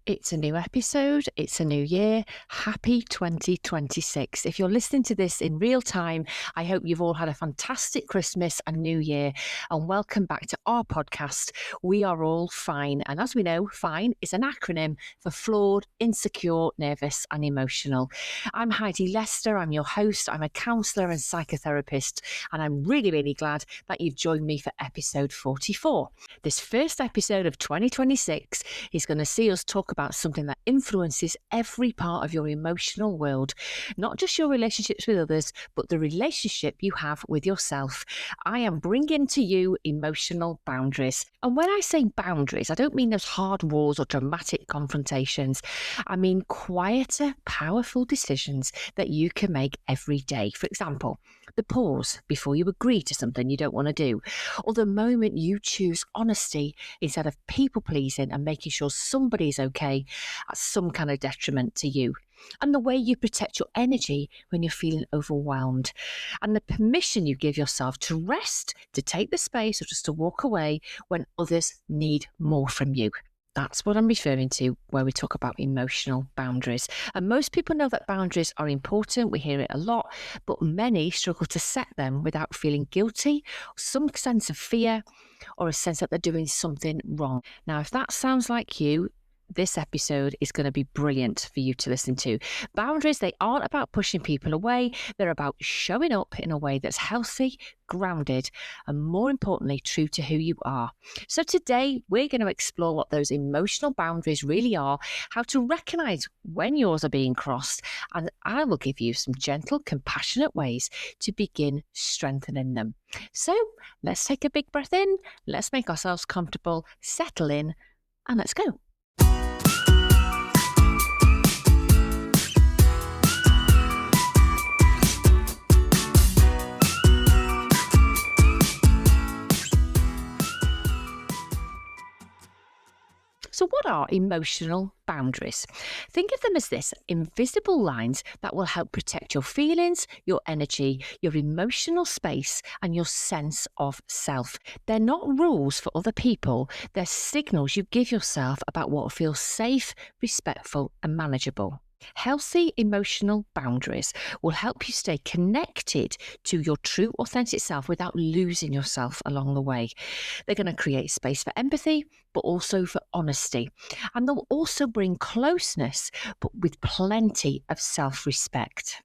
It's a new episode. It's a new year. Happy 2026. If you're listening to this in real time, I hope you've all had a fantastic Christmas and New Year. And welcome back to our podcast, We Are All Fine. And as we know, FINE is an acronym for flawed, insecure, nervous, and emotional. I'm Heidi Lester. I'm your host. I'm a counsellor and psychotherapist. And I'm really, really glad that you've joined me for episode 44. This first episode of 2026 is going to see us talk about something that influences every part of your emotional world, not just your relationships with others, but the relationship you have with yourself. I am bringing to you emotional boundaries. And when I say boundaries, I don't mean those hard walls or dramatic confrontations. I mean quieter, powerful decisions that you can make every day. For example, the pause before you agree to something you don't want to do, or the moment you choose honesty instead of people pleasing and making sure somebody's okay at some kind of detriment to you, and the way you protect your energy when you're feeling overwhelmed, and the permission you give yourself to rest, to take the space, or just to walk away when others need more from you. That's what I'm referring to where we talk about emotional boundaries. And most people know that boundaries are important. We hear it a lot, but many struggle to set them without feeling guilty, some sense of fear, or a sense that they're doing something wrong. Now, if that sounds like you, this episode is going to be brilliant for you to listen to. Boundaries, they aren't about pushing people away. They're about showing up in a way that's healthy, grounded, and more importantly, true to who you are. So today, we're going to explore what those emotional boundaries really are, how to recognize when yours are being crossed, and I will give you some gentle, compassionate ways to begin strengthening them. So let's take a big breath in, let's make ourselves comfortable, settle in, and let's go. So what are emotional boundaries? Think of them as this: invisible lines that will help protect your feelings, your energy, your emotional space, and your sense of self. They're not rules for other people. They're signals you give yourself about what feels safe, respectful, and manageable. Healthy emotional boundaries will help you stay connected to your true, authentic self without losing yourself along the way. They're going to create space for empathy, but also for honesty. And they'll also bring closeness, but with plenty of self-respect.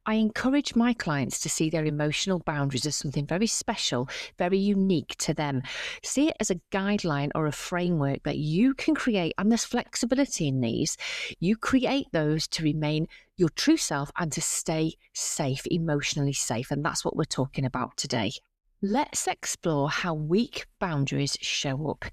I encourage my clients to see their emotional boundaries as something very special, very unique to them. See it as a guideline or a framework that you can create, and there's flexibility in these. You create those to remain your true self and to stay safe, emotionally safe, and that's what we're talking about today. Let's explore how weak boundaries show up.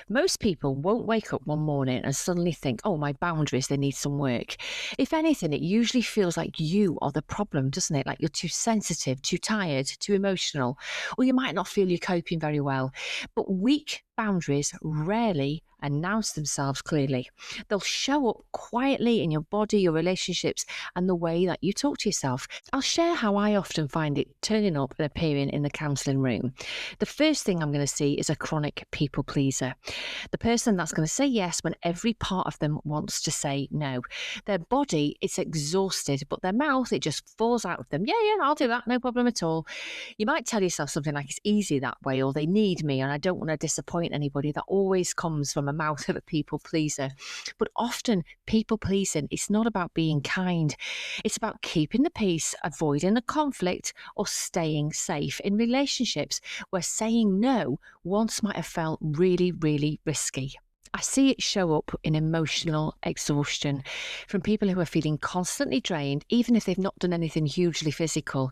Most people won't wake up one morning and suddenly think, oh, my boundaries, they need some work. If anything, it usually feels like you are the problem, doesn't it? Like you're too sensitive, too tired, too emotional, or you might not feel you're coping very well. But weak boundaries rarely announce themselves clearly. They'll show up quietly in your body, your relationships, and the way that you talk to yourself. I'll share how I often find it turning up and appearing in the counselling room. The first thing I'm going to see is a chronic people pleaser. The person that's going to say yes when every part of them wants to say no. Their body, it's exhausted, but their mouth, it just falls out of them. Yeah, I'll do that, no problem at all. You might tell yourself something like, it's easy that way, or they need me and I don't want to disappoint anybody. That always comes from a mouth of a people pleaser. But often people pleasing, it's not about being kind. It's about keeping the peace, avoiding the conflict, or staying safe in relationships where saying no once might have felt really, really risky. I see it show up in emotional exhaustion from people who are feeling constantly drained, even if they've not done anything hugely physical.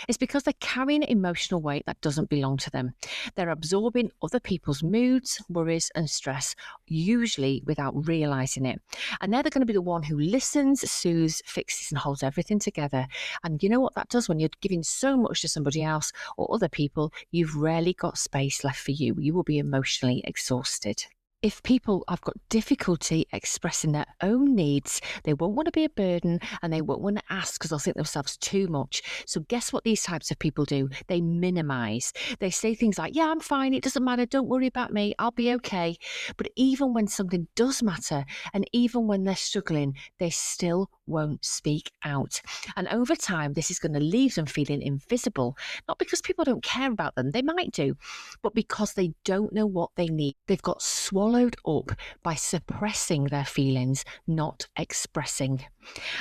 It's because they're carrying emotional weight that doesn't belong to them. They're absorbing other people's moods, worries, and stress, usually without realizing it. And they're going to be the one who listens, soothes, fixes, and holds everything together. And you know what that does when you're giving so much to somebody else or other people? You've rarely got space left for you. You will be emotionally exhausted. If people have got difficulty expressing their own needs, they won't want to be a burden and they won't want to ask because they'll think themselves too much. So, guess what these types of people do? They minimize. They say things like, yeah, I'm fine. It doesn't matter. Don't worry about me. I'll be okay. But even when something does matter and even when they're struggling, they still won't speak out. And over time, this is going to leave them feeling invisible, not because people don't care about them, they might do, but because they don't know what they need. They've got swallowed up by suppressing their feelings, not expressing.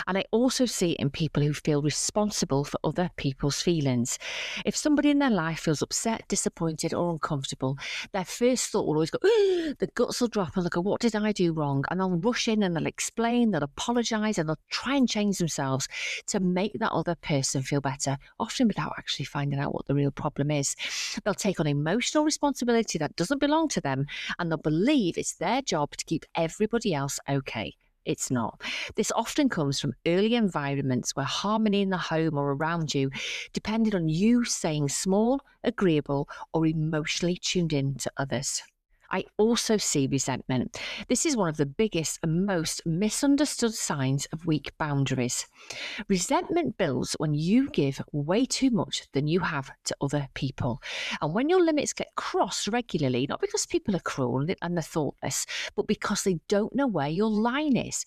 And I also see it in people who feel responsible for other people's feelings. If somebody in their life feels upset, disappointed, or uncomfortable, their first thought will always go, the guts will drop and they'll go, what did I do wrong? And they'll rush in and they'll explain, they'll apologise, and they'll try and change themselves to make that other person feel better, often without actually finding out what the real problem is. They'll take on emotional responsibility that doesn't belong to them, and they'll believe it's their job to keep everybody else okay. It's not. This often comes from early environments where harmony in the home or around you depended on you saying small, agreeable, or emotionally tuned in to others. I also see resentment. This is one of the biggest and most misunderstood signs of weak boundaries. Resentment builds when you give way too much than you have to other people. And when your limits get crossed regularly, not because people are cruel and they're thoughtless, but because they don't know where your line is.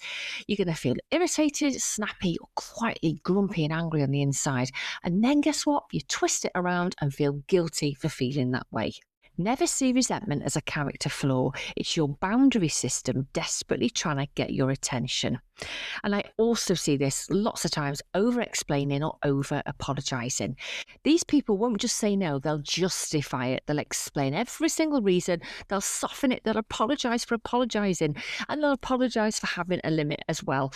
You're going to feel irritated, snappy, or quietly grumpy and angry on the inside. And then guess what? You twist it around and feel guilty for feeling that way. Never see resentment as a character flaw. It's your boundary system desperately trying to get your attention. And I also see this lots of times over explaining or over apologising. These people won't just say no, they'll justify it. They'll explain every single reason. They'll soften it. They'll apologise for apologising, and they'll apologise for having a limit as well.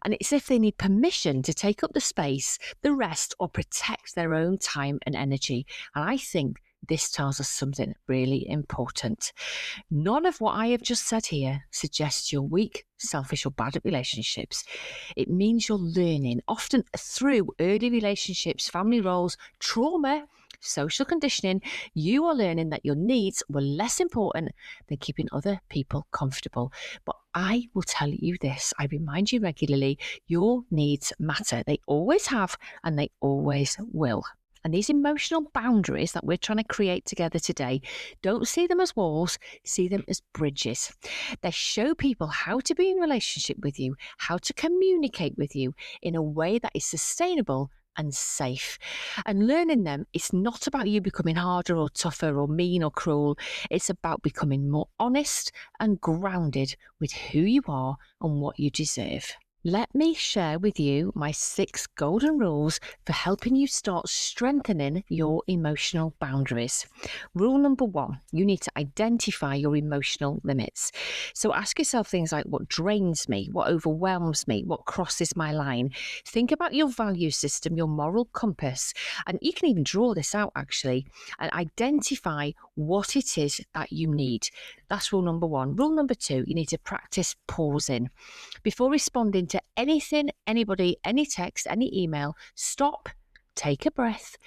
And it's if they need permission to take up the space, the rest, or protect their own time and energy. And I think this tells us something really important. None of what I have just said here suggests you're weak, selfish, or bad at relationships. It means you're learning, often through early relationships, family roles, trauma, social conditioning. You are learning that your needs were less important than keeping other people comfortable. But I will tell you this, I remind you regularly, your needs matter. They always have, and they always will. And these emotional boundaries that we're trying to create together today, don't see them as walls, see them as bridges. They show people how to be in relationship with you, how to communicate with you in a way that is sustainable and safe. And learning them, it's not about you becoming harder or tougher or mean or cruel. It's about becoming more honest and grounded with who you are and what you deserve. Let me share with you my 6 golden rules for helping you start strengthening your emotional boundaries. Rule number 1, you need to identify your emotional limits. So ask yourself things like, what drains me? What overwhelms me? What crosses my line? Think about your value system, your moral compass, and you can even draw this out actually, and identify what it is that you need. That's rule number 1. Rule number 2, you need to practice pausing. Before responding to anything, anybody, any text, any email, stop, take a breath,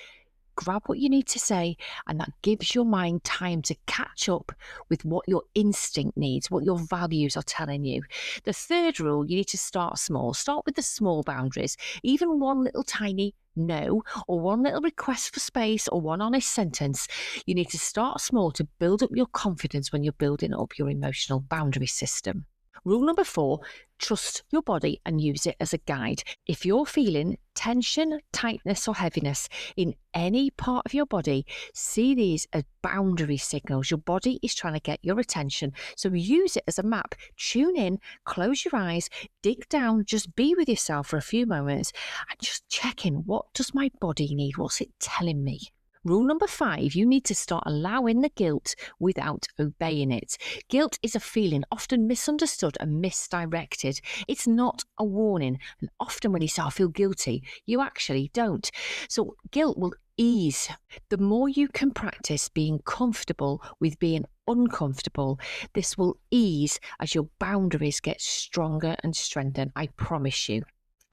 grab what you need to say, and that gives your mind time to catch up with what your instinct needs, what your values are telling you. The third rule, you need to start small. Start with the small boundaries. Even one little tiny no, or one little request for space, or one honest sentence. You need to start small to build up your confidence when you're building up your emotional boundary system. Rule number 4, trust your body and use it as a guide. If you're feeling tension, tightness, or heaviness in any part of your body, see these as boundary signals. Your body is trying to get your attention. So use it as a map. Tune in, close your eyes, dig down, just be with yourself for a few moments and just check in. What does my body need? What's it telling me? Rule number 5, you need to start allowing the guilt without obeying it. Guilt is a feeling often misunderstood and misdirected. It's not a warning. And often when you say, I feel guilty, you actually don't. So guilt will ease. The more you can practice being comfortable with being uncomfortable, this will ease as your boundaries get stronger and strengthened. I promise you.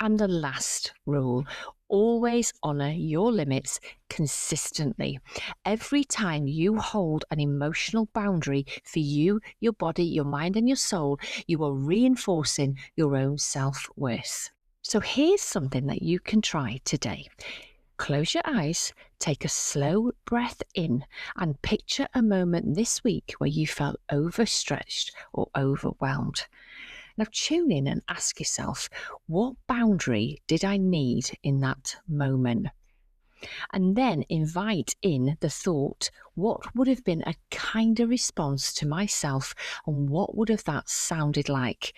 And the last rule, Always honour your limits consistently. Every time you hold an emotional boundary for you, your body, your mind, and your soul, you are reinforcing your own self-worth. So here's something that you can try today. Close your eyes, take a slow breath in, and picture a moment this week where you felt overstretched or overwhelmed. Now, tune in and ask yourself, what boundary did I need in that moment? And then invite in the thought, what would have been a kinder response to myself, and what would have that sounded like?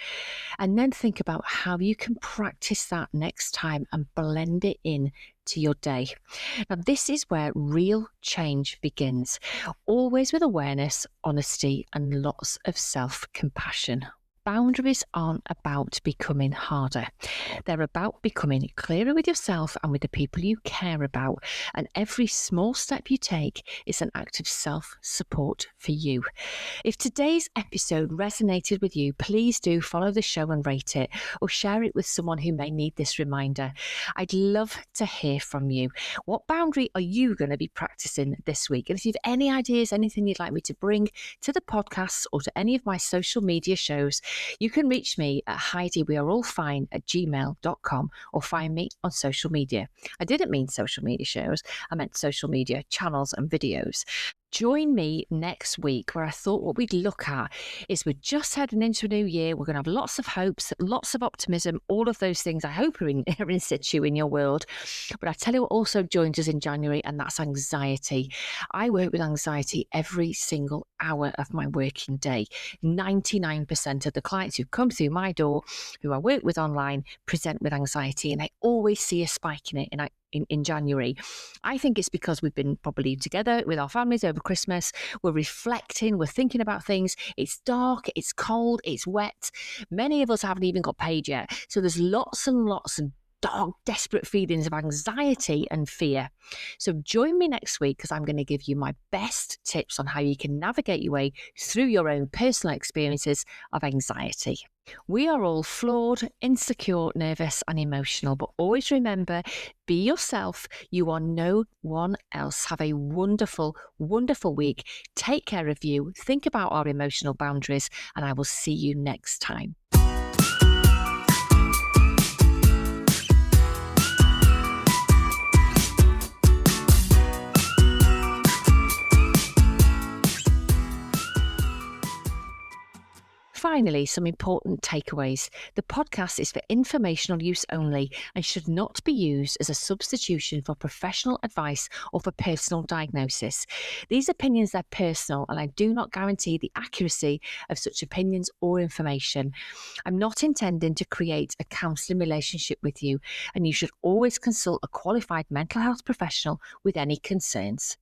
And then think about how you can practice that next time and blend it in to your day. Now, this is where real change begins, always with awareness, honesty, and lots of self-compassion. Boundaries aren't about becoming harder. They're about becoming clearer with yourself and with the people you care about. And every small step you take is an act of self-support for you. If today's episode resonated with you, please do follow the show and rate it, or share it with someone who may need this reminder. I'd love to hear from you. What boundary are you going to be practicing this week? And if you've any ideas, anything you'd like me to bring to the podcast or to any of my social media shows, you can reach me at HeidiWeAreAllFine@gmail.com or find me on social media. I didn't mean social media shows, I meant social media channels and videos. Join me next week, where I thought what we'd look at is we're just heading into a new year. We're going to have lots of hopes, lots of optimism, all of those things I hope are in situ in your world. But I tell you what also joins us in January, and that's anxiety. I work with anxiety every single hour of my working day. 99% of the clients who come through my door, who I work with online, present with anxiety, and I always see a spike in it. In January. I think it's because we've been probably together with our families over Christmas. We're reflecting, we're thinking about things. It's dark, it's cold, it's wet. Many of us haven't even got paid yet. So there's lots and lots of dark, desperate feelings of anxiety and fear. So join me next week, because I'm going to give you my best tips on how you can navigate your way through your own personal experiences of anxiety. We are all flawed, insecure, nervous, and emotional, but always remember, be yourself. You are no one else. Have a wonderful, wonderful week. Take care of you. Think about our emotional boundaries, and I will see you next time. Finally, some important takeaways. The podcast is for informational use only and should not be used as a substitution for professional advice or for personal diagnosis. These opinions are personal, and I do not guarantee the accuracy of such opinions or information. I'm not intending to create a counselling relationship with you, and you should always consult a qualified mental health professional with any concerns.